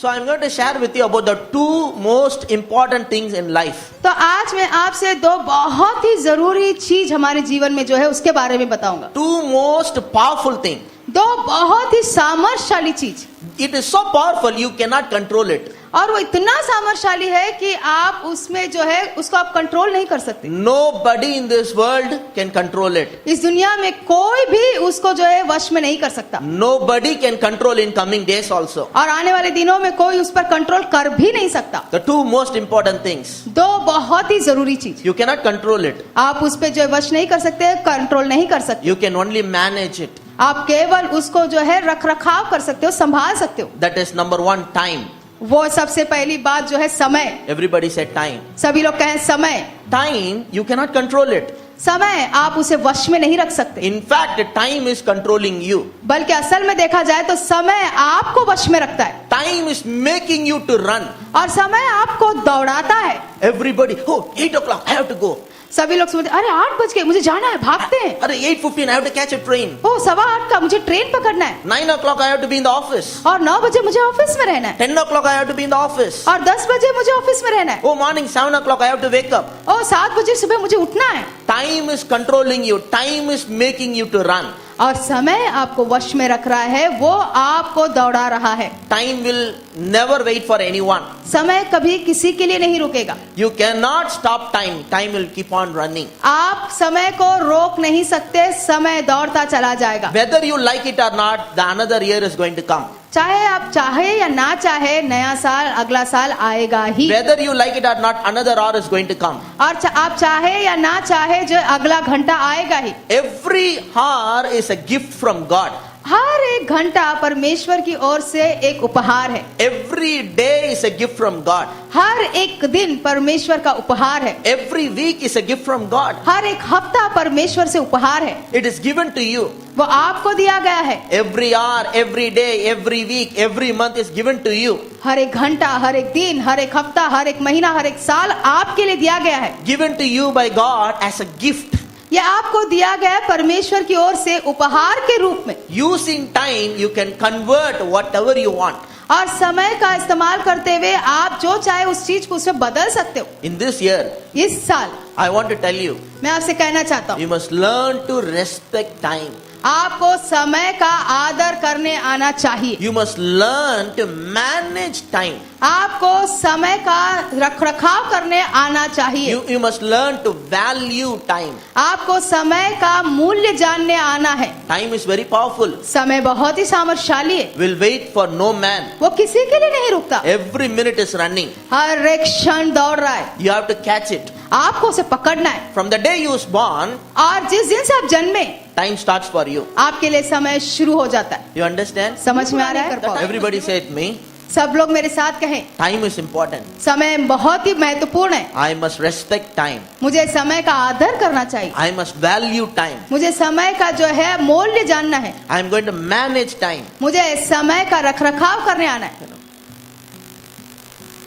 So I'm going to share with you about the two most important things in life. तो आज मैं आपसे दो बहुत ही जरूरी चीज हमारे जीवन में जो है उसके बारे में बताऊंगा। Two most powerful things. दो बहुत ही सामर्थ्यशाली चीज, It is so powerful you cannot control it. और वो इतना सामर्थ्यशाली है कि आप उसमें जो है उसको आप कंट्रोल नहीं कर सकते। Nobody in this world can control it. इस दुनिया में कोई भी उसको जो है वश में नहीं कर सकता, Nobody can control in coming days also. और आने वाले दिनों में कोई उस पर कंट्रोल कर भी नहीं सकता। The two most important things. दो बहुत ही जरूरी चीज, You cannot control it. आप उस पर जो है वश नहीं कर सकते, कंट्रोल नहीं कर सकते। You can only manage it. आप केवल उसको जो है रख रखाव कर सकते हो, संभाल सकते हो। That is number one, time. वो सबसे पहली बात जो है समय। Everybody said time. सभी लोग कहें समय। Time, you cannot control it. समय आप उसे वश में नहीं रख सकते, In fact, time is controlling you. बल्कि असल में देखा जाए तो समय आपको वश में रखता है, Time is making you to run. और समय आपको दौड़ाता है। Everybody, oh, 8 o'clock, I have to go. सभी लोग सोचते अरे 8 बज गए, मुझे जाना है, भागते हैं। अरे 8:15, I have to catch a train. ओ 8:15 का मुझे ट्रेन पकड़ना है, 9 o'clock, I have to be in the office. और 9 बजे मुझे ऑफिस में रहना है, 10 o'clock, I have to be in the office. और 10 बजे मुझे ऑफिस में रहना है, Oh, morning, 7 o'clock, I have to wake up. और 7 बजे सुबह मुझे उठना है। Time is controlling you. Time is making you to run. और समय आपको वश में रख रहा है, वो आपको दौड़ा रहा है। Time will never wait for anyone. समय कभी किसी के लिए नहीं रुकेगा। You cannot stop time. Time will keep on running. आप समय को रोक नहीं सकते, समय दौड़ता चला जाएगा। Whether you like it or not, the another year is going to come. चाहे आप चाहे या ना चाहे, नया साल अगला साल आएगा ही। Whether you like it or not, another hour is going to come. और आप चाहे या ना चाहे, जो अगला घंटा आएगा ही। Every hour is a gift from God. हर एक घंटा परमेश्वर की ओर से एक उपहार है। Every day is a gift from God. हर एक दिन परमेश्वर का उपहार है। Every week is a gift from God. हर एक हफ्ता परमेश्वर से उपहार है, It is given to you. वो आपको दिया गया है। Every hour, every day, every week, every month is given to you. हर एक घंटा, हर एक दिन, हर एक हफ्ता, हर एक महीना, हर एक साल आपके लिए दिया गया है। Given to you by God as a gift. यह आपको दिया गया है परमेश्वर की ओर से उपहार के रूप में। Using time, you can convert whatever you want. और समय का इस्तेमाल करते हुए आप जो चाहे उस चीज को उसमें बदल सकते हो। In this year, इस साल I want to tell you, मैं आपसे कहना चाहता हूँ, you must learn to respect time. आपको समय का आदर करने आना चाहिए। You must learn to manage time. आपको समय का रख रखाव करने आना चाहिए। You must learn to value time. आपको समय का मूल्य जानने आना है। Time is very powerful. समय बहुत ही सामर्थ्यशाली है, Will wait for no man. वो किसी के लिए नहीं रुकता, Every minute is running. हर एक क्षण दौड़ रहा है। You have to catch it. आपको उसे पकड़ना है। From the day you was born, और जिस दिन से आप जन्मे, time starts for you. आपके लिए समय शुरू हो जाता है। You understand? समझ में आ रहा है? Everybody said me. सब लोग मेरे साथ कहें, Time is important. समय बहुत ही महत्वपूर्ण है। I must respect time. मुझे समय का आदर करना चाहिए। I must value time. मुझे समय का जो है मूल्य जानना है। I am going to manage time. मुझे समय का रख रखाव करने आना है।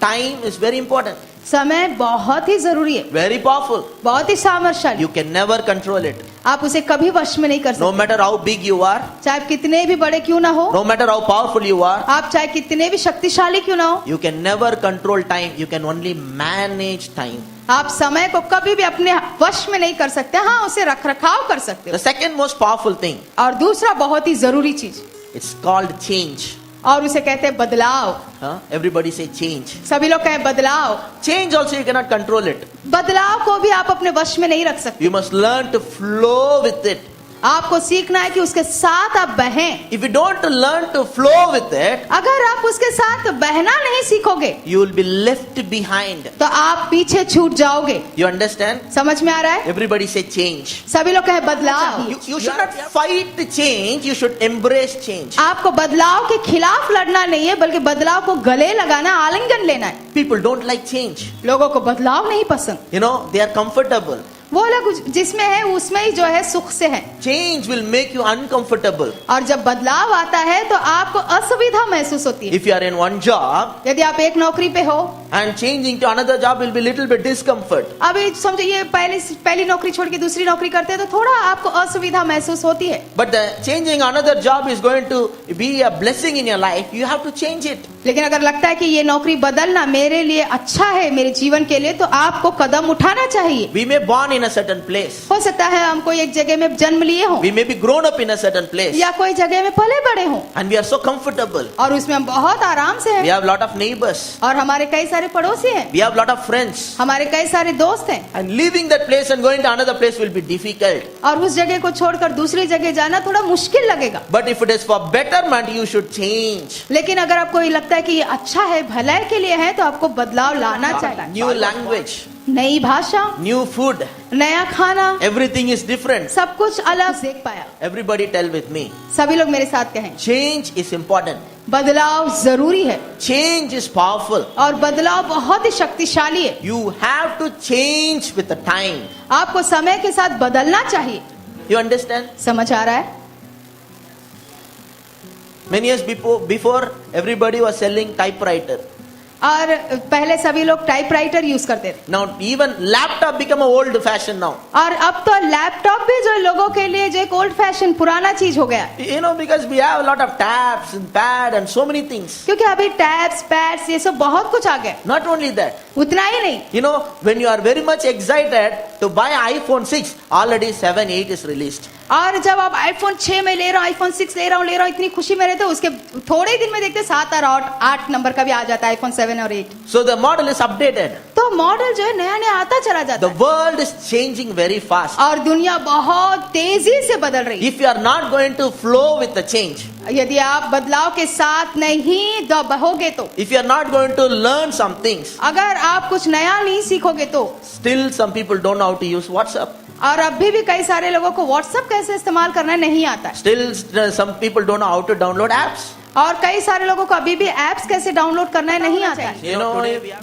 Time is very important. समय बहुत ही जरूरी है, Very powerful. बहुत ही सामर्थ्यशाली। You can never control it. आप उसे कभी वश में नहीं कर No सकते, matter how big you are, चाहे आप कितने भी बड़े क्यों ना हो, no matter how powerful you are, आप चाहे कितने भी शक्तिशाली क्यों ना हो, you can never control time. You can only manage time. आप समय को कभी भी अपने वश में नहीं कर सकते। हाँ, उसे रख रखाव कर सकते The हो। second most powerful thing, और दूसरा बहुत ही जरूरी चीज, it's called change. और उसे कहते हैं बदलाव। Huh? Everybody say change. सभी लोग कहें बदलाव। Change also you cannot control it. बदलाव को भी आप अपने वश में नहीं रख सकते। You must learn to flow with it. आपको सीखना है कि उसके साथ आप बहें। If you don't learn to flow with it, अगर आप उसके साथ बहना नहीं सीखोगे, you will be left behind. तो आप पीछे छूट जाओगे। You understand? समझ में आ रहा है? Everybody say change. सभी लोग कहें बदलाव। You should not fight the change. You should embrace change. आपको बदलाव के खिलाफ लड़ना नहीं है, बल्कि बदलाव को गले लगाना, आलिंगन लेना है। People don't like change. लोगों को बदलाव नहीं पसंद। You know, they are comfortable. वो लोग जिसमें है उसमें ही जो है सुख से है। Change will make you uncomfortable. और जब बदलाव आता है तो आपको असुविधा महसूस होती है। If you are in one job यदि आप एक नौकरी पे हो, and changing to another job will be little bit discomfort. अभी समझो ये पहली नौकरी छोड़ के दूसरी नौकरी करते हैं तो थोड़ा आपको असुविधा महसूस होती है। But the changing another job is going to be a blessing in your life. You have to change it. लेकिन अगर लगता है कि ये नौकरी बदलना मेरे लिए अच्छा है, मेरे जीवन के लिए, तो आपको कदम उठाना चाहिए। We may born in a certain place. हो सकता है हम कोई एक जगह में जन्म लिए हों We may be grown up in a certain place. या कोई जगह में पले बड़े हों And we are so comfortable. और उसमें हम बहुत आराम से We हैं have lot of neighbors. और हमारे कई सारे पड़ोसी हैं, We have lot of friends. हमारे कई सारे दोस्त हैं, And leaving that place and going to another place will be difficult. और उस जगह को छोड़कर दूसरी जगह जाना थोड़ा मुश्किल लगेगा। But if it is for betterment, you should change. लेकिन अगर आपको ये लगता है कि ये अच्छा है, भलाई के लिए है, तो आपको बदलाव लाना चाहिए। New language, नई भाषा, new food, नया खाना, everything is different. सब कुछ अलग देख पाया। Everybody tell with me. सभी लोग मेरे साथ कहें, Change is important. बदलाव जरूरी है Change is powerful. और बदलाव बहुत ही शक्तिशाली है। You have to change with the time. आपको समय के साथ बदलना चाहिए। You understand? समझ आ रहा है? Many years before everybody was selling typewriter. और पहले सभी लोग टाइपराइटर यूज करते थे Now even laptop become a old fashion now. और अब तो लैपटॉप भी जो लोगों के लिए जो एक ओल्ड फैशन पुराना चीज हो गया, You know, because we have a lot of tabs and pad and so many things. क्योंकि अभी टैब्स पैड्स ये सब बहुत कुछ आ गया। Not only that, उतना ही नहीं, you know, when you are very much excited to buy iPhone 6, already 7, 8 is released. और जब आप आईफोन 6 में ले रहा हूँ, आईफोन 6 ले रहा हूँ, इतनी खुशी में रहते हो, उसके थोड़े ही दिन में देखते 7 और 8 नंबर का भी आ जाता है, आईफोन 7 और 8। So the model is updated. तो मॉडल जो है नया नया आता चला जाता The है world is changing very fast. और दुनिया बहुत तेजी से बदल रही है। If you are not going to flow with the change, यदि आप बदलाव के साथ नहीं बहोगे तो, if you are not going to learn some things, अगर आप कुछ नया नहीं सीखोगे तो, still some people don't know how to use WhatsApp. और अभी भी कई सारे लोगों को व्हाट्सएप कैसे इस्तेमाल करना नहीं आता है, Still some people don't know how to download apps. और कई सारे लोगों को अभी भी एप्स कैसे डाउनलोड करना नहीं आता है। You know,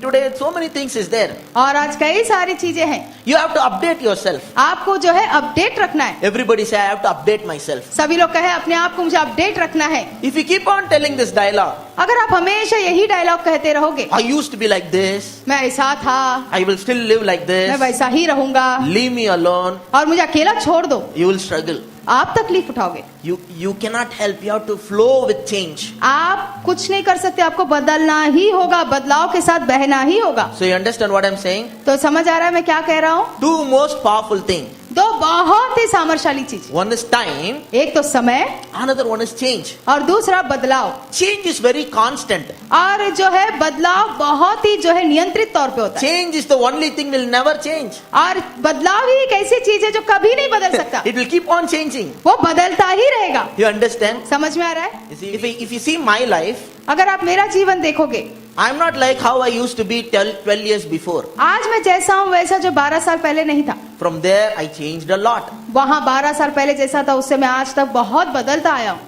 today so many things is there. और आज कई सारी चीजें हैं, You have to update yourself. आपको जो है अपडेट रखना है। Everybody say, I have to update myself. सभी लोग कहे अपने आप को मुझे अपडेट रखना है। If you keep on telling this dialogue, अगर आप हमेशा यही डायलॉग कहते रहोगे, I used to be like this, मैं ऐसा था, I will still live like मैं this, वैसा ही रहूंगा, leave me alone, और मुझे अकेला छोड़ दो, you will struggle. आप तकलीफ उठाओगे। You cannot help. You have to flow with change. आप कुछ नहीं कर सकते, आपको बदलना ही होगा, बदलाव के साथ बहना ही होगा। So you understand what I'm saying? तो समझ आ रहा है मैं क्या कह रहा हूँ? Two most powerful things. दो बहुत ही सामर्थ्यशाली चीज, One is time, एक तो समय another one is change. और दूसरा बदलाव। Change is very constant. और जो है बदलाव बहुत ही जो है नियंत्रित तौर पे होता है, Change is the only thing will never change. और बदलाव ही एक ऐसी चीज है जो कभी नहीं बदल सकता, It will keep on changing. वो बदलता ही रहेगा। You understand? समझ में आ रहा है? You see, if you see my life, अगर आप मेरा जीवन देखोगे, I'm not like how I used to be 12 years before. आज मैं जैसा हूँ वैसा जो 12 साल पहले नहीं था। From there, I changed a lot. वहाँ 12 साल पहले जैसा था उससे मैं आज तक बहुत बदलता आया हूँ।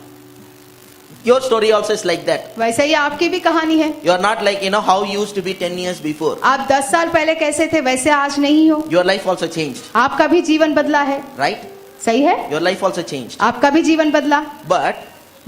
Your story also is like that. वैसे ही आपकी भी कहानी है। You are not like, you know, how you used to be 10 years before. आप 10 साल पहले कैसे थे वैसे आज नहीं हो। Your life also changed, आपका भी जीवन बदला है, right? सही है, Your life also changed. आपका भी जीवन बदला। But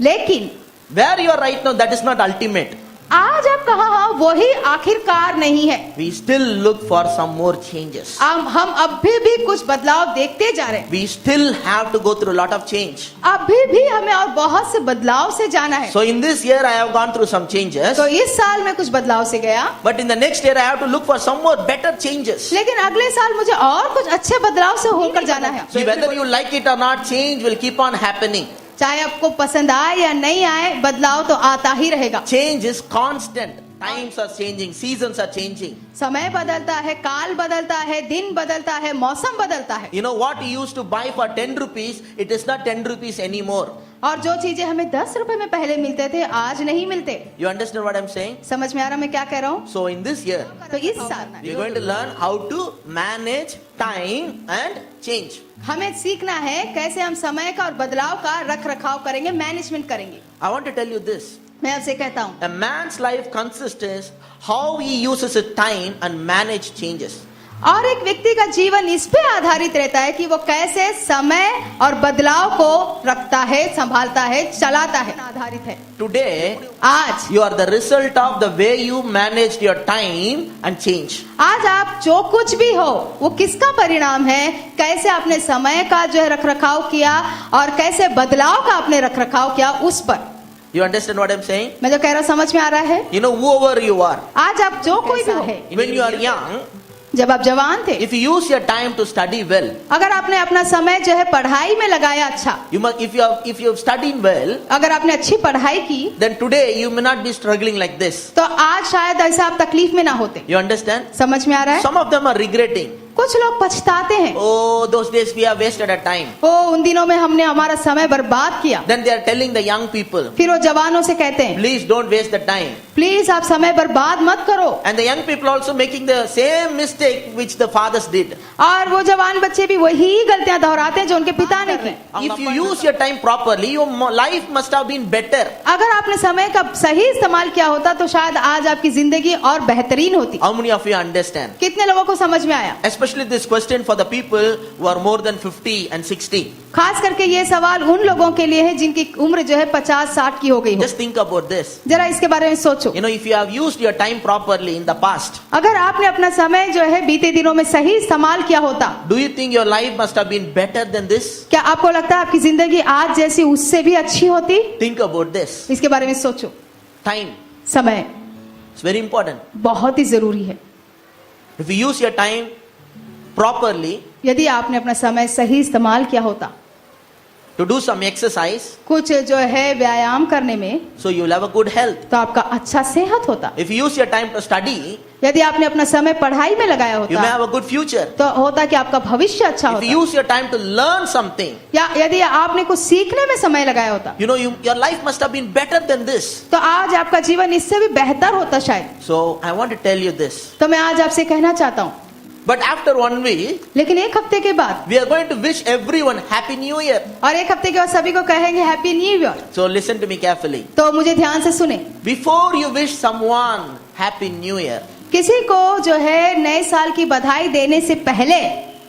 लेकिन where you are right now, that is not ultimate. आज आप कहाँ हो वही आखिरकार नहीं है। We still look for some more changes. हम अभी भी कुछ बदलाव देखते जा रहे हैं। We still have to go through a lot of change. अभी भी हमें और बहुत से बदलाव से जाना है। So in this year, I have gone through some changes. तो इस साल में कुछ बदलाव से गया, But in the next year, I have to look for some more better changes. लेकिन अगले साल मुझे और कुछ अच्छे बदलाव से होकर जाना है। See, whether you like it or not, change will keep on happening. चाहे आपको पसंद आए या नहीं आए, बदलाव तो आता ही रहेगा। Change is constant. Times are changing, seasons are changing. समय बदलता है, काल बदलता है, दिन बदलता है, मौसम बदलता है। You know what you used to buy for 10 rupees, it is not 10 rupees anymore. और जो चीजें हमें 10 रुपए में पहले मिलते थे आज नहीं मिलते। You understand what I'm saying? समझ में आ रहा मैं क्या कह रहा हूँ? So in this year, तो इस साल we're going to learn how to manage time and change. हमें सीखना है कैसे हम समय का और बदलाव का रख रखाव करेंगे, मैनेजमेंट करेंगे। I want to tell you this. मैं आपसे कहता हूँ, A man's life consists is how he uses his time and manage changes. और एक व्यक्ति का जीवन इस पे आधारित रहता है कि वो कैसे समय और बदलाव को रखता है, संभालता है, चलाता है, आधारित है। Today, आज you are the result of the way you managed your time and change. आज आप जो कुछ भी हो वो किसका परिणाम है? कैसे आपने समय का जो है रख रखाव किया और कैसे बदलाव का आपने रख रखाव किया, उस पर। You understand what I'm saying? मैं जो कह रहा हूँ समझ में आ रहा है? You know, whoever you are, आज आप जो कोई भी है, when you are young, जब आप जवान थे, if you use your time to study well, अगर आपने अपना समय जो है पढ़ाई में लगाया अच्छा, you must, if you have studied well, अगर आपने अच्छी पढ़ाई की, then today you may not be struggling like this. तो आज शायद ऐसा आप तकलीफ में ना होते। You understand? समझ में आ रहा है? Some of them are regretting. कुछ लोग पछताते हैं, Oh, those days we have wasted our time. ओ उन दिनों में हमने हमारा समय बर्बाद किया। Then they are telling the young people, फिर वो जवानों से कहते हैं, please don't waste the time. Please आप समय बर्बाद मत करो। And the young people also making the same mistake which the fathers did. और वो जवान बच्चे भी वही गलतियां दोहराते हैं जो उनके पिता ने की। If you use your time properly, your life must have been better. अगर आपने समय का सही इस्तेमाल किया होता तो शायद आज आपकी जिंदगी और बेहतरीन होती। How many of you understand? कितने लोगों को समझ में आया? Especially this question for the people who are more than 50 and 60. खास करके ये सवाल उन लोगों के लिए है जिनकी उम्र जो है 50-60 की हो गई हो। Just think about this. जरा इसके बारे में सोचो। You know, if you have used your time properly in the past, अगर आपने अपना समय जो है बीते दिनों में सही इस्तेमाल किया होता, do you think your life must have been better than this? क्या आपको लगता है आपकी जिंदगी आज जैसी उससे भी अच्छी होती? Think about this. इसके बारे में सोचो। Time. समय It's very important. बहुत ही जरूरी है। If you use your time properly यदि आपने अपना समय सही इस्तेमाल किया होता, to do some exercise, कुछ जो है व्यायाम करने में, so you will have a good health. तो आपका अच्छा सेहत होता। If you use your time to study, यदि आपने अपना समय पढ़ाई में लगाया you may होता have a good future. तो होता कि आपका भविष्य अच्छा If होता। you use your time to learn something, या यदि आपने कुछ सीखने में समय लगाया होता you know, your life must have been better than this. तो आज आपका जीवन इससे भी बेहतर होता शायद। So I want to tell you this. तो मैं आज आपसे कहना चाहता हूँ, But after 1 week, लेकिन एक हफ्ते के बाद we are going to wish everyone Happy New Year. और एक हफ्ते के बाद सभी को कहेंगे happy new year. So listen to me carefully. तो मुझे ध्यान से सुने, Before you wish someone Happy New Year, किसी को जो है नए साल की बधाई देने से पहले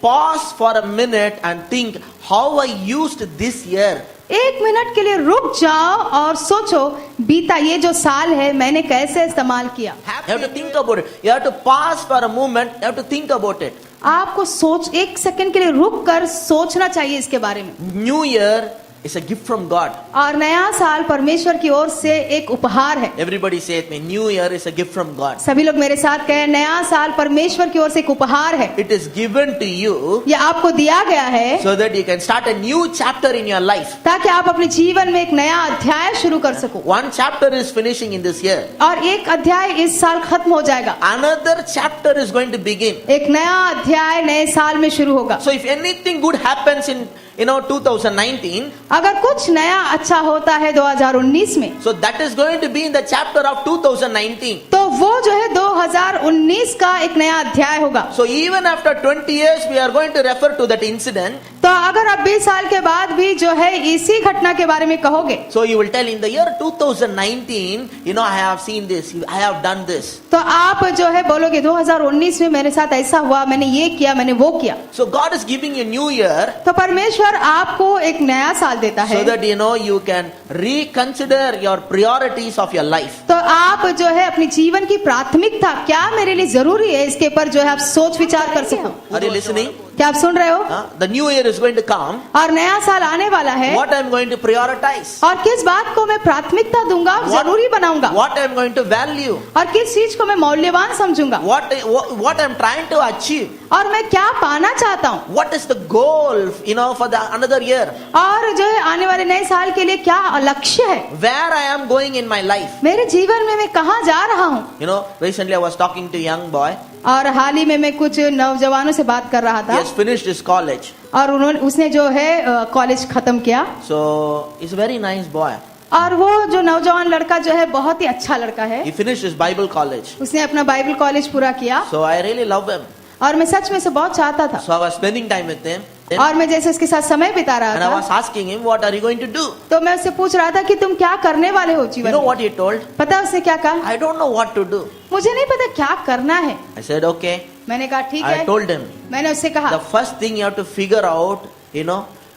pause for a minute and think how I used this year. एक मिनट के लिए रुक जाओ और सोचो बीता ये जो साल है मैंने कैसे इस्तेमाल किया। You have to think about it. You have to pause for a moment. You have to think about it. आपको सोच एक सेकंड के लिए रुक कर सोचना चाहिए इसके बारे में। New Year is a gift from God. और नया साल परमेश्वर की ओर से एक उपहार है। Everybody say it me. New Year is a gift from God. सभी लोग मेरे साथ कहें, नया साल परमेश्वर की ओर से एक उपहार है। It is given to you ये आपको दिया गया है so that you can start a new chapter in your life. ताकि आप अपने जीवन में एक नया अध्याय शुरू कर सको। One chapter is finishing in this year. और एक अध्याय इस साल खत्म हो जाएगा, Another chapter is going to begin. एक नया अध्याय नए साल में शुरू होगा। So if anything good happens in 2019, अगर कुछ नया अच्छा होता है 2019 में, so that is going to be in the chapter of 2019. तो वो जो है 2019 का एक नया अध्याय होगा। So even after 20 years, we are going to refer to that incident. तो अगर आप 20 साल के बाद भी जो है इसी घटना के बारे में कहोगे, So you will tell in the year 2019, I have seen this, I have done this. तो आप जो है बोलोगे 2019 में मेरे साथ ऐसा हुआ, मैंने ये किया, मैंने वो किया। So God is giving you new year तो परमेश्वर आपको एक नया साल देता है, so that you can reconsider your priorities of your life. तो आप जो है अपनी जीवन की प्राथमिकता क्या मेरे लिए जरूरी है इसके ऊपर जो है आप सोच विचार कर सको। Are you listening? क्या आप सुन रहे हो? The new year is going to come. और नया साल आने वाला है, What I am going to prioritize? और किस बात को मैं प्राथमिकता दूंगा, जरूरी बनाऊंगा, What I am going to value? और किस चीज को मैं मौल्यवान समझूंगा, What I am trying to achieve? और मैं क्या पाना चाहता हूँ, What is the goal, for the another year? और जो है आने वाले नए साल के लिए क्या लक्ष्य है, Where I am going in my life? मेरे जीवन में मैं कहाँ जा रहा हूँ। Recently I was talking to a young boy. और हाल ही में मैं कुछ नौजवानों से बात कर रहा He था, has finished his college. और उसने जो है कॉलेज खत्म किया, So he's a very nice boy. और वो जो नौजवान लड़का जो है बहुत ही अच्छा लड़का है। He finished his Bible college. उसने अपना बाइबल कॉलेज पूरा किया, So I really love him. और मैं सच में से बहुत चाहता था, So I was spending time with him. और मैं जैसे उसके साथ समय बिता रहा And I was था, asking him, what are you going to do? तो मैं उससे पूछ रहा था कि तुम क्या करने वाले हो You जीवन know में। what he told? पता है उसने क्या कहा? I don't know what to do. मुझे नहीं पता क्या करना है। I said, okay. मैंने कहा ठीक I है। told him, मैंने उससे कहा, the first thing you have to figure out,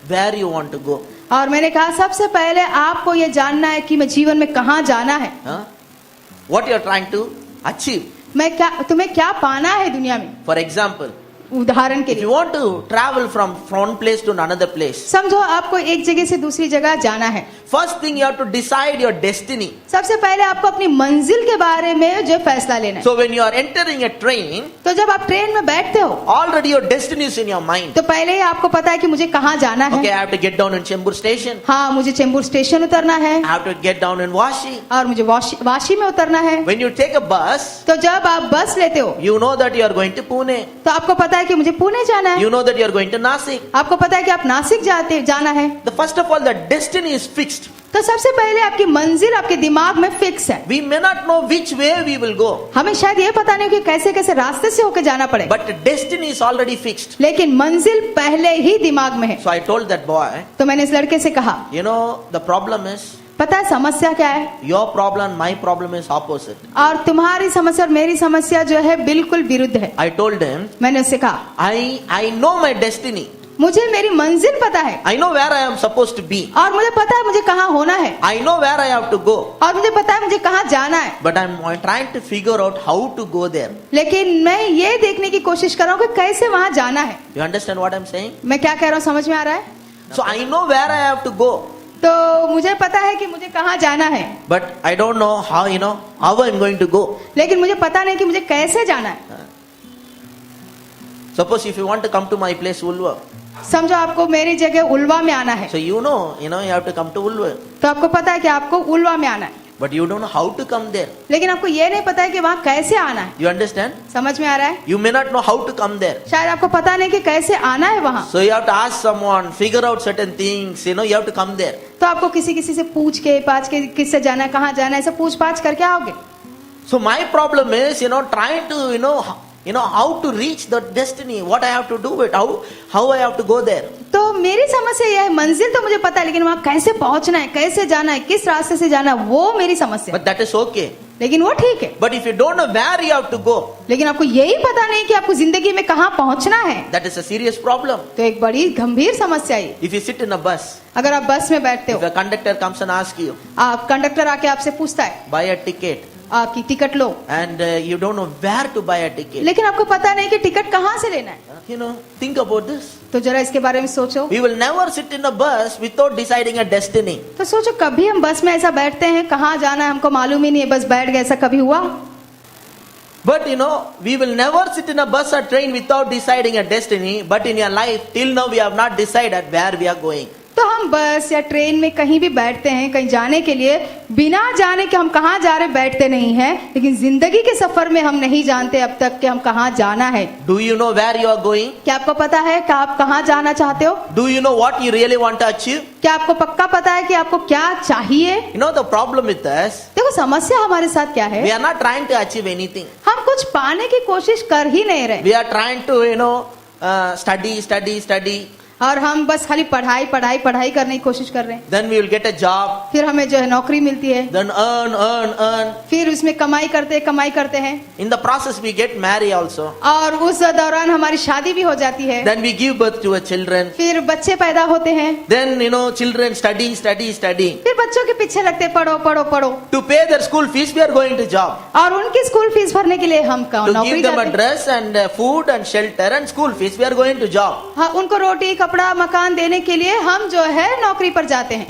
where you want to go. और मैंने कहा सबसे पहले आपको ये जानना है कि मैं जीवन में कहाँ जाना है, Huh? What you are trying to achieve. तुम्हें क्या पाना है दुनिया में। For example, उदाहरण के if you लिए want to travel from one place to another place, समझो आपको एक जगह से दूसरी जगह जाना है। first thing you have to decide your destiny. सबसे पहले आपको अपनी मंजिल के बारे में जो फैसला लेना है। So when you are entering a train, तो जब आप ट्रेन में बैठते हो already your destiny is in your mind. तो पहले ही आपको पता है कि मुझे कहाँ जाना है। Okay, I have to get down in Chembur station. हाँ, मुझे चेंबूर स्टेशन उतरना है I have to get down in Vashi. और मुझे वाशी में उतरना है। When you take a bus, तो जब आप बस लेते हो you know that you are going to Pune. तो आपको पता है कि मुझे पुणे जाना है। You know that you are going to Nasik. आपको पता है कि आप नासिक जाना है। The first of all, the destiny is fixed. तो सबसे पहले आपकी मंजिल आपके दिमाग में फिक्स है। We may not know which way we will go, हमें शायद ये पता नहीं कि कैसे कैसे रास्ते से होकर जाना पड़े, but the destiny is already fixed. लेकिन मंजिल पहले ही दिमाग में है। So I told that boy, तो मैंने इस लड़के से कहा, you know, the problem is, पता है समस्या क्या है? your problem, my problem is opposite. और तुम्हारी समस्या और मेरी समस्या जो है बिल्कुल विरुद्ध है। I told him, मैंने उससे कहा, I know my destiny. मुझे मेरी मंजिल पता है I know where I am supposed to be. और मुझे पता है मुझे कहाँ होना है I know where I have to go. और मुझे पता है मुझे कहाँ जाना है, But I'm trying to figure out how to go there. लेकिन मैं ये देखने की कोशिश कर रहा हूँ कि कैसे वहाँ जाना है। You understand what I'm saying? मैं क्या कह रहा हूँ समझ में आ रहा है? So I know where I have to go. तो मुझे पता है कि मुझे कहाँ जाना है, But I don't know how, how I'm going to go. लेकिन मुझे पता नहीं कि मुझे कैसे जाना है। Suppose if you want to come to my place, Ulva. समझो आपको मेरी जगह उल्वा में आना है, So you have to come to Ulva. तो आपको पता है कि आपको उल्वा में आना है, But you don't know how to come there. लेकिन आपको ये नहीं पता है कि वहाँ कैसे आना है। You understand? समझ में आ रहा है? You may not know how to come there. शायद आपको पता नहीं कि कैसे आना है वहाँ, So you have to ask someone, figure out certain things, you have to come there. तो आपको किसी से पूछ के पाछ के किससे जाना है, कहाँ जाना है, ऐसे पूछ पाछ करके आओगे। So my problem is, trying to, how to reach the destiny, what I have to do it, how I have to go there. तो मेरी समस्या यह है, मंजिल तो मुझे पता है लेकिन वहाँ कैसे पहुँचना है, कैसे जाना है, किस रास्ते से जाना है, वो मेरी समस्या है। But that is okay. लेकिन वो ठीक है। But if you don't know where you have to go, लेकिन आपको यही पता नहीं कि आपको जिंदगी में कहाँ पहुँचना है, that is a serious problem. तो एक बड़ी गंभीर समस्या है। If you sit in a bus, अगर आप बस में बैठते if हो, a conductor comes and asks you, आप कंडक्टर आके आपसे पूछता है buy a ticket, आपकी ticket low, and you don't know where to buy a ticket, लेकिन आपको पता नहीं कि टिकट कहाँ से लेना है, think about this. तो जरा इसके बारे में सोचो। We will never sit in a bus without deciding a destiny. तो सोचो कभी हम बस में ऐसा बैठते हैं, कहाँ जाना है हमको मालूम ही नहीं है, बस बैठ गए, ऐसा कभी हुआ? But we will never sit in a bus or train without deciding a destiny. But in your life, till now we have not decided where we are going. तो हम बस या ट्रेन में कहीं भी बैठते हैं, कहीं जाने के लिए बिना जाने कि हम कहाँ जा रहे बैठते नहीं हैं, लेकिन जिंदगी के सफर में हम नहीं जानते अब तक कि हम कहाँ जाना है। Do you know where you are going? क्या आपको पता है कि आप कहाँ जाना चाहते हो? Do you know what you really want to achieve? क्या आपको पक्का पता है कि आपको क्या चाहिए? The problem with us, देखो समस्या हमारे साथ क्या है, we are not trying to achieve anything. हम कुछ पाने की कोशिश कर ही नहीं रहे, We are trying to, study. और हम बस खाली पढ़ाई करने की कोशिश कर रहे हैं। Then we will get a job. फिर हमें जो है नौकरी मिलती है, Then earn. फिर उसमें कमाई करते हैं, In the process, we get married also. और उस दौरान हमारी शादी भी हो जाती है। Then we give birth to a children. फिर बच्चे पैदा होते हैं, Then, children study. फिर बच्चों के पीछे लगते पढ़ो। To pay their school fees, we are going to job. और उनकी स्कूल फीस भरने के लिए हम To नौकरी give them a जाते हैं। dress and food and shelter and school fees, we are going to job. हाँ, उनको रोटी कपड़ा मकान देने के लिए हम जो है नौकरी पर जाते हैं।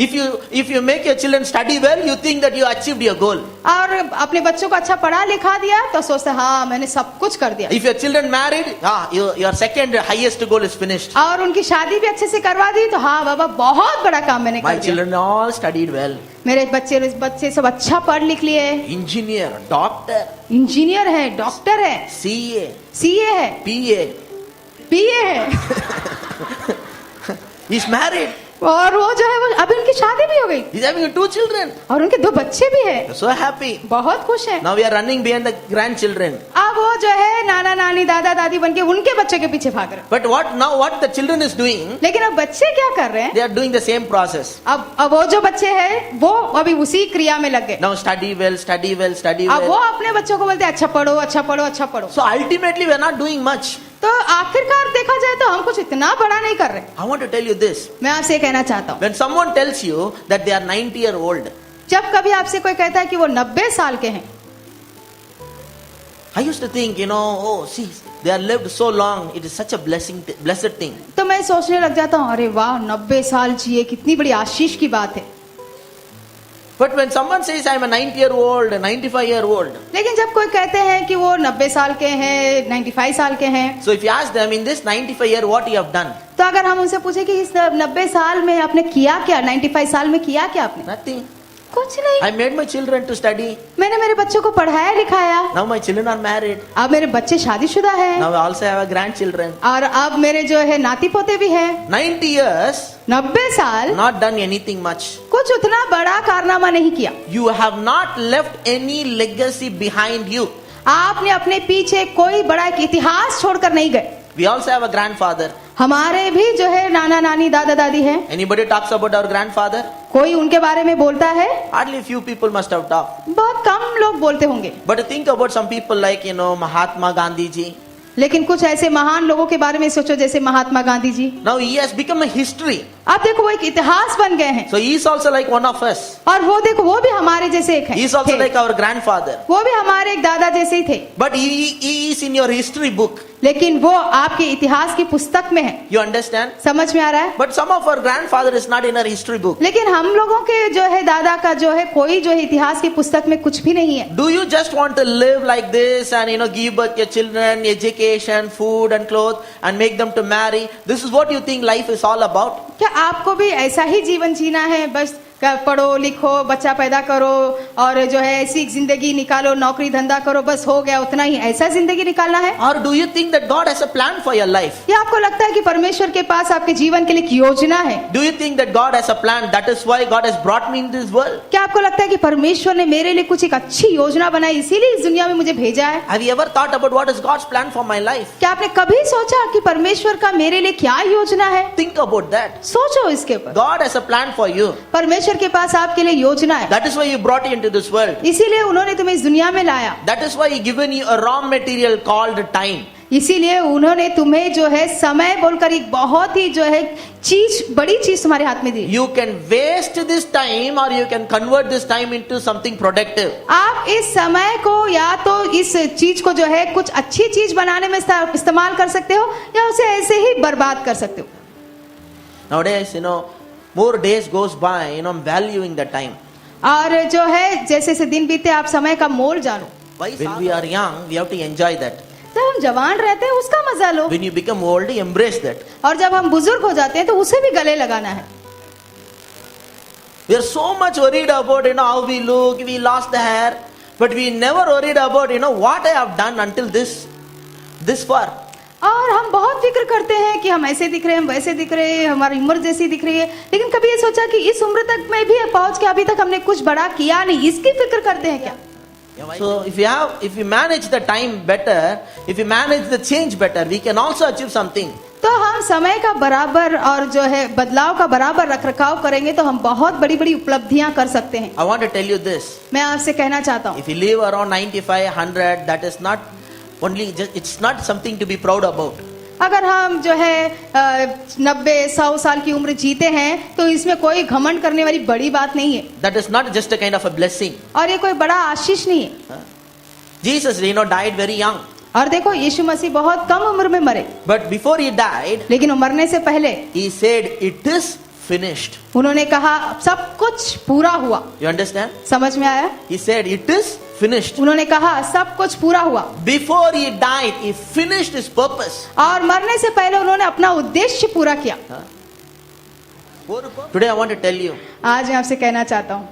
If you make your children study well, you think that you achieved your goal. और अपने बच्चों को अच्छा पढ़ा लिखा दिया तो सोचते हाँ मैंने सब कुछ कर दिया। If your children married, your second highest goal is finished. और उनकी शादी भी अच्छे से करवा दी तो हाँ बाबा बहुत बड़ा काम मैंने My कर दिया। children all studied well. मेरे बच्चे सब अच्छा पढ़ लिख लिए, Engineer, doctor, इंजीनियर है, डॉक्टर है, CA, सीए है, पीए है, he's married. और वो जो है वो अभी उनकी शादी भी हो गई He's having 2 children. और उनके 2 बच्चे भी हैं, They're so happy. बहुत खुश हैं। Now we are running behind the grandchildren. अब वो जो है नाना नानी दादा दादी बन के उनके बच्चों के पीछे भाग रहे हैं। But what the children is doing, लेकिन अब बच्चे क्या कर रहे हैं? they are doing the same process. अब वो जो बच्चे हैं वो अभी उसी क्रिया में लग गए। Now study well. अब वो अपने बच्चों को बोलते हैं अच्छा पढ़ो। So ultimately we are not doing much. तो आखिरकार देखा जाए तो हम कुछ इतना बड़ा नहीं कर रहे। I want to tell you this. मैं आपसे कहना चाहता हूँ, When someone tells you that they are 90-year-old, जब कभी आपसे कोई कहता है कि वो 90 साल के हैं, I used to think, see, they are lived so long. It is such a blessed thing. तो मैं सोचने लग जाता हूँ अरे वाह 90 साल जिए, कितनी बड़ी आशीष की बात है। But when someone says I'm a 90-year-old, a 95-year-old, लेकिन जब कोई कहते हैं कि वो 90 साल के हैं, 95 साल के हैं, so if you ask them in this 95 year what you have done, तो अगर हम उनसे पूछे कि इस 90 साल में आपने किया क्या, 95 साल में किया क्या आपने? nothing. कुछ नहीं। I made my children to study. मैंने मेरे बच्चों को पढ़ाया लिखाया, Now my children are married. अब मेरे बच्चे शादीशुदा हैं, Now I also have a grandchildren. और अब मेरे जो है नाती पोते भी हैं। 90 years, 90 साल not done anything much. कुछ उतना बड़ा कारनामा नहीं किया। You have not left any legacy behind you. आपने अपने पीछे कोई बड़ा एक इतिहास छोड़कर नहीं गए। We also have a grandfather. हमारे भी जो है नाना नानी दादा दादी हैं। Anybody talks about our grandfather? कोई उनके बारे में बोलता है? Hardly few people must have talked. बहुत कम लोग बोलते होंगे। But think about some people like, Mahatma Gandhi ji. लेकिन कुछ ऐसे महान लोगों के बारे में सोचो, जैसे Mahatma Gandhi ji. Now he has become a history. आप देखो वो एक इतिहास बन गए हैं, So he is also like one of us. और वो देखो वो भी हमारे जैसे एक He is हैं, also थे। like our grandfather. वो भी हमारे एक दादा जैसे ही थे, But he is in your history book. लेकिन वो आपके इतिहास की पुस्तक में है। You understand? समझ में आ रहा है? But some of our grandfather is not in our history book. लेकिन हम लोगों के जो है दादा का जो है कोई जो है इतिहास की पुस्तक में कुछ भी नहीं है। Do you just want to live like this and give birth to your children, education, food and clothes and make them to marry? This is what you think life is all about? क्या आपको भी ऐसा ही जीवन जीना है, बस पढ़ो लिखो बच्चा पैदा करो और जो है ऐसी जिंदगी निकालो, नौकरी धंधा करो, बस हो गया उतना ही, ऐसा जिंदगी निकालना है? Or do you think that God has a plan for your life? या आपको लगता है कि परमेश्वर के पास आपके जीवन के लिए एक योजना है? Do you think that God has a plan? That is why God has brought me in this world. क्या आपको लगता है कि परमेश्वर ने मेरे लिए कुछ एक अच्छी योजना बनाई, इसीलिए इस दुनिया में मुझे भेजा है? Have you ever thought about what is God's plan for my life? क्या आपने कभी सोचा कि परमेश्वर का मेरे लिए क्या योजना है? Think about that. सोचो इसके ऊपर। God has a plan for you. परमेश्वर के पास आपके लिए योजना है, That is why He brought you into this world. इसीलिए उन्होंने तुम्हें इस दुनिया में लाया, That is why He given you a raw material called time. इसीलिए उन्होंने तुम्हें जो है समय बोलकर एक बहुत ही जो है चीज, बड़ी चीज तुम्हारे हाथ में दी। You can waste this time or you can convert this time into something productive. आप इस समय को या तो इस चीज को जो है कुछ अच्छी चीज बनाने में इस्तेमाल कर सकते हो, या उसे ऐसे ही बर्बाद कर सकते हो। Nowadays, more days goes by, I'm valuing the time. और जो है जैसे जैसे दिन बीते आप समय का मोल जानो। When we are young, we have to enjoy that. जब हम जवान रहते हैं उसका मजा लो, When you become old, embrace that. और जब हम बुजुर्ग हो जाते हैं तो उसे भी गले लगाना है। We are so much worried about, how we look, we lost the hair, but we never worried about, what I have done until this far. और हम बहुत फिक्र करते हैं कि हम ऐसे दिख रहे हैं, हम वैसे दिख रहे हैं, हमारी उम्र जैसी दिख रही है, लेकिन कभी ये सोचा कि इस उम्र तक में भी पहुंच के अभी तक हमने कुछ बड़ा किया नहीं, इसकी फिक्र करते हैं क्या? So if you manage the time better, if you manage the change better, we can also achieve something. तो हम समय का बराबर और जो है बदलाव का बराबर रखरखाव करेंगे तो हम बहुत बड़ी बड़ी उपलब्धियां कर सकते हैं। I want to tell you this. मैं आपसे कहना चाहता हूँ, If you live around 95, 100, that is not only just, it's not something to be proud about. अगर हम जो है 90-100 साल की उम्र जीते हैं तो इसमें कोई घमंड करने वाली बड़ी बात नहीं है, That is not just a kind of a blessing. और ये कोई बड़ा आशीष नहीं है। Jesus, died very young. और देखो यीशु मसीह बहुत कम उम्र में मरे, But before he died, लेकिन मरने से पहले he said, "It is finished." उन्होंने कहा सब कुछ पूरा हुआ। You understand? समझ में आया? He said, "It is finished." उन्होंने कहा सब कुछ पूरा हुआ, Before he died, he finished his purpose. और मरने से पहले उन्होंने अपना उद्देश्य पूरा किया। Today I want to tell you, आज मैं आपसे कहना चाहता हूँ,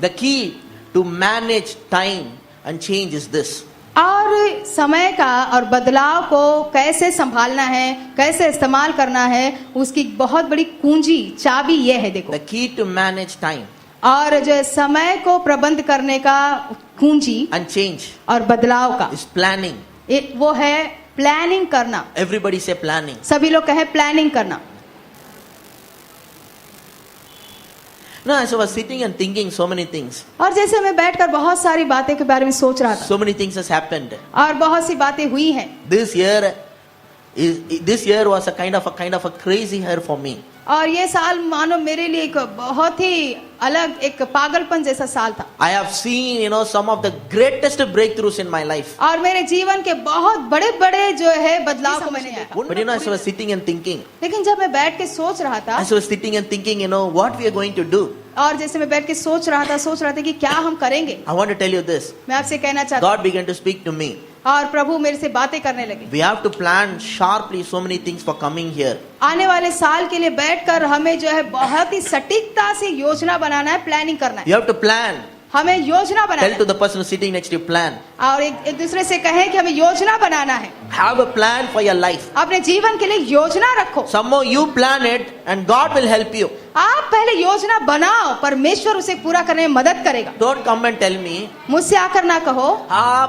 the key to manage time and change is this. और समय का और बदलाव को कैसे संभालना है, कैसे इस्तेमाल करना है, उसकी बहुत बड़ी कुंजी चाबी ये है। देखो, The key to manage time और जो है समय को प्रबंध करने का कुंजी and change और बदलाव का is planning. वो है प्लानिंग करना। Everybody say planning. सभी लोग कहे प्लानिंग करना। No, as I was sitting and thinking so many things. और जैसे मैं बैठकर बहुत सारी बातें के बारे में सोच रहा था, So many things has happened. और बहुत सी बातें हुई हैं। This year was a kind of a crazy year for me. और ये साल मानो मेरे लिए एक बहुत ही अलग एक पागलपन जैसा साल था। I have seen, some of the greatest breakthroughs in my life. और मेरे जीवन के बहुत बड़े बड़े जो है बदलाव को मैंने देखा। But as I was sitting and thinking, लेकिन जब मैं बैठ के सोच रहा था, as I was sitting and thinking, what we are going to do, और जैसे मैं बैठ के सोच रहा था कि क्या हम करेंगे, I want to tell you this. मैं आपसे कहना चाहता हूँ, God began to speak to me. और प्रभु मेरे से बातें करने लगे। We have to plan sharply so many things for coming here. आने वाले साल के लिए बैठकर हमें जो है बहुत ही सटीकता से योजना बनाना है, प्लानिंग करना है। You have to plan. हमें योजना बनाना Tell to है the person who's sitting next to you, plan. और एक दूसरे से कहें कि हमें योजना बनाना है। Have a plan for your life. अपने जीवन के लिए योजना रखो। Somehow you plan it and God will help you. आप पहले योजना बनाओ, परमेश्वर उसे पूरा करने में मदद करेगा। Don't come and tell me, मुझसे आकर ना कहो,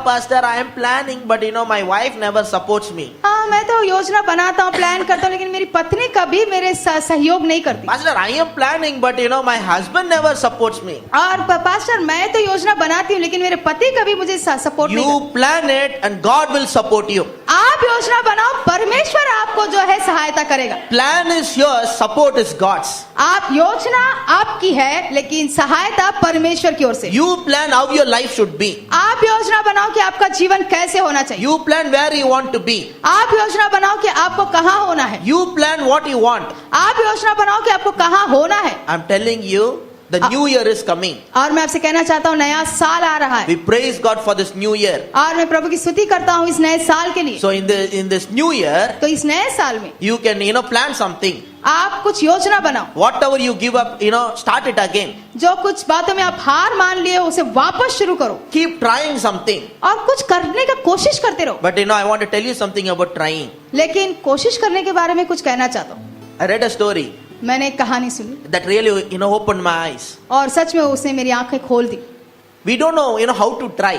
Pastor, I am planning, but my wife never supports me. हाँ मैं तो योजना बनाता हूँ, प्लान करता हूँ, लेकिन मेरी पत्नी कभी मेरे सहयोग नहीं करती। Pastor, I am planning, but my husband never supports me. और पास्टर मैं तो योजना बनाती हूँ, लेकिन मेरे पति कभी मुझे सपोर्ट नहीं You plan it and God will support you. करते। आप योजना बनाओ, परमेश्वर आपको जो है सहायता करेगा। Plan is yours, support is God's. आप योजना आपकी है, लेकिन सहायता परमेश्वर की ओर से। You plan how your life should be. आप योजना बनाओ कि आपका जीवन कैसे होना चाहिए। You plan where you want to be. आप योजना बनाओ कि आपको कहाँ होना है। You plan what you want. आप योजना बनाओ कि आपको कहाँ होना है। I'm telling you, the new year is coming. और मैं आपसे कहना चाहता हूँ, नया साल आ रहा है We praise God for this new year. और मैं प्रभु की स्तुति करता हूँ इस नए साल के लिए। So in this new year, तो इस नए साल में you can plan something. आप कुछ योजना बनाओ। Whatever you give up, start it again. जो कुछ बातों में आप हार मान लिए उसे वापस शुरू करो Keep trying something. और कुछ करने का कोशिश करते रहो। But I want to tell you something about trying. लेकिन कोशिश करने के बारे में कुछ कहना चाहता हूँ। I read a story मैंने एक कहानी सुनी that really opened my eyes. और सच में उसने मेरी आंखें खोल दी। We don't know how to try.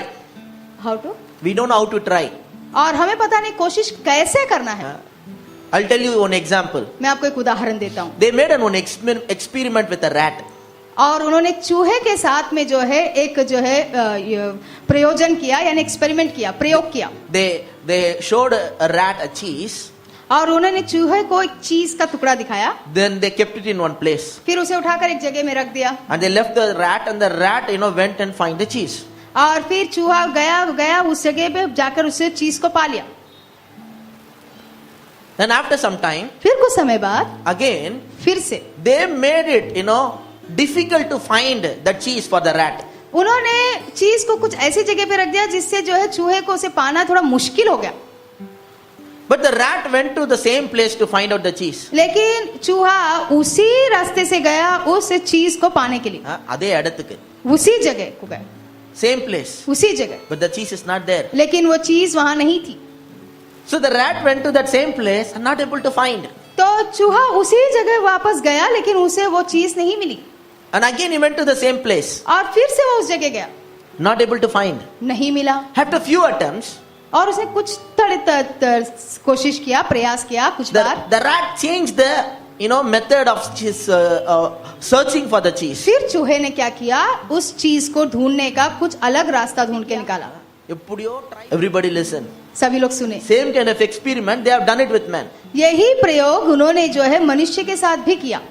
How to, We don't know how to try. और हमें पता नहीं कोशिश कैसे करना है। I'll tell you one example. मैं आपको एक उदाहरण देता हूँ। They made one experiment with a rat. और उन्होंने चूहे के साथ में जो है एक जो है प्रयोजन किया, यानी एक्सपेरिमेंट किया, प्रयोग किया। They showed a rat a cheese. और उन्होंने चूहे को एक चीज का टुकड़ा दिखाया, Then they kept it in one place. फिर उसे उठाकर एक जगह में रख दिया And they left the rat, and the rat went and find the cheese. और फिर चूहा गया उस जगह पे जाकर उसे चीज को पा लिया। Then after some time, फिर कुछ समय बाद again, फिर से they made it difficult to find the cheese for the rat. उन्होंने चीज को कुछ ऐसी जगह पे रख दिया जिससे जो है चूहे को उसे पाना थोड़ा मुश्किल हो गया। But the rat went to the same place to find out the cheese. लेकिन चूहा उसी रास्ते से गया उस चीज को पाने के लिए, அதே இடத்துக்கு, उसी जगह को गया, same place. उसी जगह, But the cheese is not there. लेकिन वो चीज वहां नहीं थी। So the rat went to that same place and not able to find. तो चूहा उसी जगह वापस गया, लेकिन उसे वो चीज नहीं मिली। And again he went to the same place, और फिर से वो उस जगह गया, not able to find. नहीं मिला। After few attempts, और उसने कुछ कोशिश किया, प्रयास किया कुछ बार। the rat changed the method of his searching for the cheese. फिर चूहे ने क्या किया, उस चीज को ढूंढने का कुछ अलग रास्ता ढूंढ के निकाला। Everybody listen. सभी लोग सुने। Same kind of experiment they have done it with man. यही प्रयोग उन्होंने जो है मनुष्य के साथ भी किया।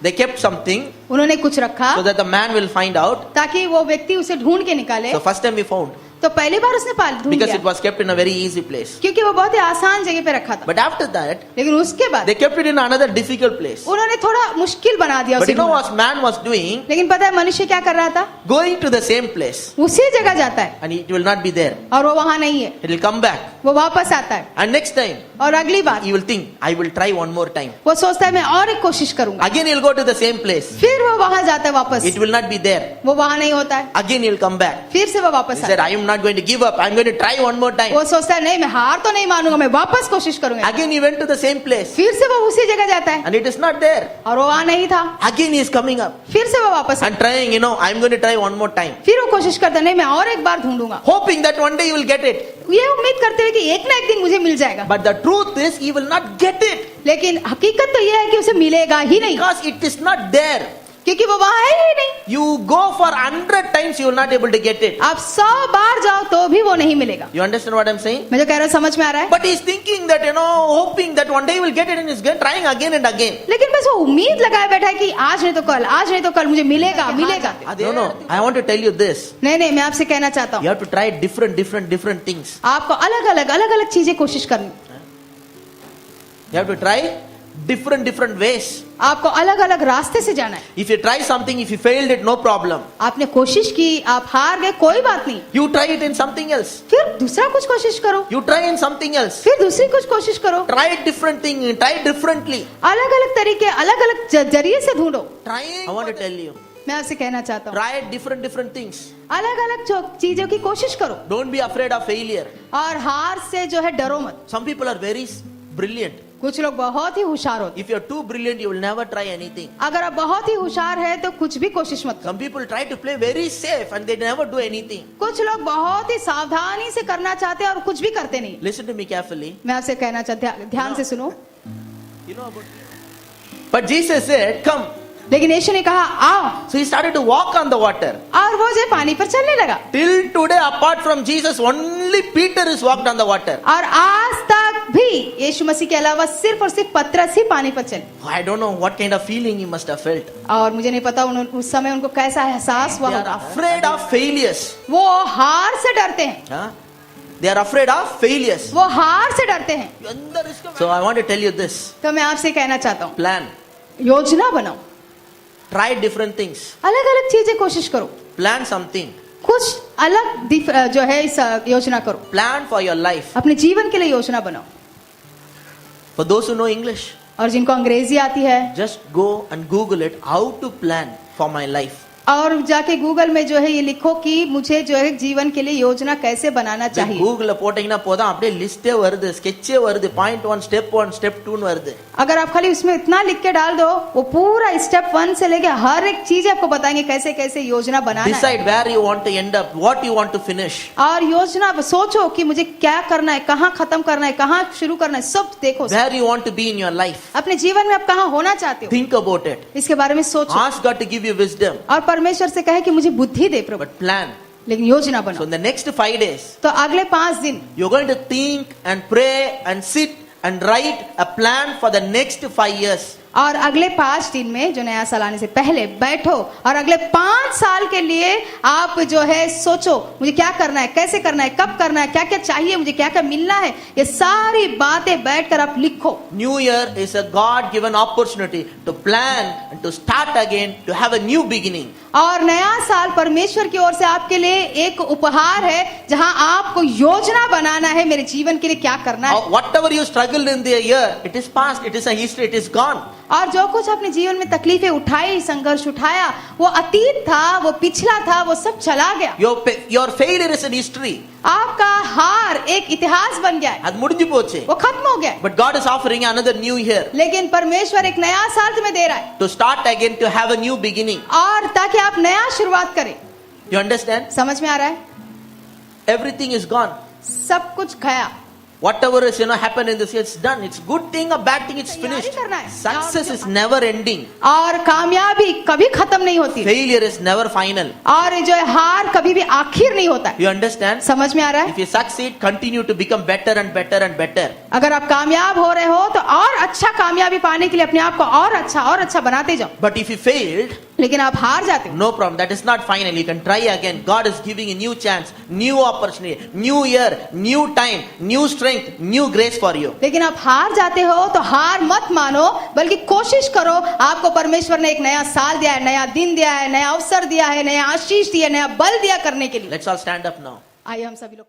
They kept something उन्होंने कुछ रखा so that the man will find out. ताकि वो व्यक्ति उसे ढूंढ के निकाले। So first time he found, तो पहली बार उसने ढूंढ because it लिया, was kept in a very easy place. क्योंकि वो बहुत ही आसान जगह पे रखा था। But after that, लेकिन उसके बाद they kept it in another difficult place. उन्होंने थोड़ा मुश्किल बना दिया But उसे ढूंढना। what man was doing? लेकिन पता है मनुष्य क्या कर रहा था, Going to the same place, उसी जगह जाता है and it will not be there. और वो वहां नहीं है, It will come back, वो वापस आता है। and next time और अगली बार he will think, I will try one more time. वो सोचता है मैं और एक कोशिश करूंगा। Again he will go to the same place. फिर वो वहां जाता है वापस, It will not be there. वो वहां नहीं होता है। Again he will come back. फिर से वो He वापस आता said, है। I am not going to give up. I am going to try one more time. वो सोचता है नहीं मैं हार तो नहीं मानूंगा, मैं वापस कोशिश करूंगा। Again he went to the same place, फिर से वो उसी जगह जाता है and it is not there. और वो वहां नहीं था। Again he is coming up फिर से वो वापस and trying, I am going to try one more time. फिर वो कोशिश करता है नहीं मैं और एक बार ढूंढूंगा, Hoping that one day you will get it. ये उम्मीद करते हुए कि एक ना एक दिन मुझे मिल जाएगा। But the truth is, he will not get it. लेकिन हकीकत तो ये है कि उसे मिलेगा ही नहीं, Because it is not there. क्योंकि वो वहां है ही नहीं। You go for 100 times, you will not able to get it. आप 100 बार जाओ तो भी वो नहीं मिलेगा। You understand what I'm saying? मैं जो कह रहा हूँ समझ में आ रहा है? But he's thinking that, hoping that one day he will get it and he's trying again and again. लेकिन बस वो उम्मीद लगाए बैठा है कि आज नहीं तो कल, आज नहीं तो कल मुझे मिलेगा मिलेगा। No, I want to tell you this. नहीं, मैं आपसे कहना चाहता You हूँ, have to try different things. आपको अलग अलग चीजें कोशिश करनी, You have to try different ways. आपको अलग अलग रास्ते से जाना है। If you try something, if you failed it, no problem. आपने कोशिश की, आप हार गए, कोई बात नहीं, You try it in something else. फिर दूसरा कुछ कोशिश करो, You try in something else. फिर दूसरी कुछ कोशिश करो, Try different thing, try differently. अलग अलग तरीके, अलग अलग जरिए से ढूंढो। Trying. I want to tell you. मैं आपसे कहना चाहता हूँ, Try different things. अलग अलग चीजों की कोशिश करो Don't be afraid of failure. और हार से जो है डरो मत। Some people are very brilliant. कुछ लोग बहुत ही होशियार होते हैं, If you are too brilliant, you will never try anything. अगर आप बहुत ही होशियार है तो कुछ भी कोशिश मत करो। Some people try to play very safe and they never do anything. कुछ लोग बहुत ही सावधानी से करना चाहते हैं और कुछ भी करते नहीं। Listen to me carefully. मैं आपसे कहना चाहती हूँ, ध्यान से सुनो। You know about it. But Jesus said, come. लेकिन यीशु ने कहा आओ, So he started to walk on the water. और वो जो पानी पर चलने लगा। Till today, apart from Jesus, only Peter has walked on the water. और आज तक भी यीशु मसीह के अलावा सिर्फ और सिर्फ पतरस ही पानी पर चले। I don't know what kind of feeling he must have felt. और मुझे नहीं पता उस समय उनको कैसा एहसास हुआ They are होगा। afraid of failures. वो हार से डरते हैं, Huh? They are afraid of failures. वो हार से डरते हैं। So I want to tell you this. तो मैं आपसे कहना चाहता हूँ, Plan. योजना बनाओ, Try different things. अलग अलग चीजें कोशिश करो, Plan something. कुछ अलग जो है इस योजना करो, Plan for your life. अपने जीवन के लिए योजना बनाओ। For those who know English, और जिनको अंग्रेजी आती है, just go and Google it. How to plan for my life. और जाके गूगल में जो है ये लिखो कि मुझे जो है जीवन के लिए योजना कैसे बनाना चाहिए। கூகுள்ல போட்டீங்கன்னா போதும், அப்படியே லிஸ்டே வருது, ஸ்கெட்சே வருது, பாயிண்ட் 1 ஸ்டெப் 1 ஸ்டெப் 2 வருது। अगर आप खाली उसमें इतना लिख के डाल दो, वो पूरा स्टेप 1 से लेके हर एक चीज आपको बताएंगे कैसे कैसे योजना बनाना है। Decide where you want to end up, what you want to finish. और योजना सोचो कि मुझे क्या करना है, कहाँ खत्म करना है, कहाँ शुरू करना है, सब देखो। Where you want to be in your life. अपने जीवन में आप कहाँ होना चाहते हो, Think about it. इसके बारे में सोचो। Ask God to give you wisdom. और परमेश्वर से कहे कि मुझे बुद्धि दे प्रभु, But plan. लेकिन योजना So बनाओ। in the next 5 days, तो अगले 5 दिन you're going to think and pray and sit and write a plan for the next 5 years. और अगले 5 दिन में जो नया साल आने से पहले बैठो और अगले 5 साल के लिए आप जो है सोचो मुझे क्या करना है, कैसे करना है, कब करना है, क्या क्या चाहिए, मुझे क्या क्या मिलना है, ये सारी बातें बैठकर आप लिखो। New year is a God given opportunity to plan and to start again, to have a new beginning. और नया साल परमेश्वर की ओर से आपके लिए एक उपहार है जहां आपको योजना बनाना है, मेरे जीवन के लिए क्या करना है। Whatever you struggled in the year, it is past, it is a history, it is gone. और जो कुछ अपने जीवन में तकलीफें उठाई, संघर्ष उठाया, वो अतीत था, वो पिछला था, वो सब चला गया। Your failure is an history. आपका हार एक इतिहास बन गया है, அது முடிஞ்சு போச்சு. वो खत्म हो गया है। But God is offering another new year लेकिन परमेश्वर एक नया साल तुम्हें दे रहा है, to start again, to have a new beginning. और ताकि आप नया शुरुआत करें। You understand? समझ में आ रहा है? Everything is gone. सब कुछ गया, Whatever is happened in this year, it's done. It's good thing or bad thing, it's तैयारी finished. करना है। Success is never ending. और कामयाबी कभी खत्म नहीं होती, Failure is never final. और जो है हार कभी भी आखिर नहीं होता है। You understand? समझ में आ रहा है? If you succeed, continue to become better and better and better. अगर आप कामयाब हो रहे हो तो और अच्छा कामयाबी पाने के लिए अपने आप को और अच्छा बनाते जाओ। But if you failed, लेकिन आप हार जाते हो, no problem. That is not final. You can try again. God is giving a new chance, new opportunity, new year, new time, new strength, new grace for you. लेकिन आप हार जाते हो तो हार मत मानो, बल्कि कोशिश करो। आपको परमेश्वर ने एक नया साल दिया है, नया दिन दिया है, नया अवसर दिया है, नया आशीष दिया है, नया बल दिया करने के लिए। Let's all stand up now. आइए हम सभी लोग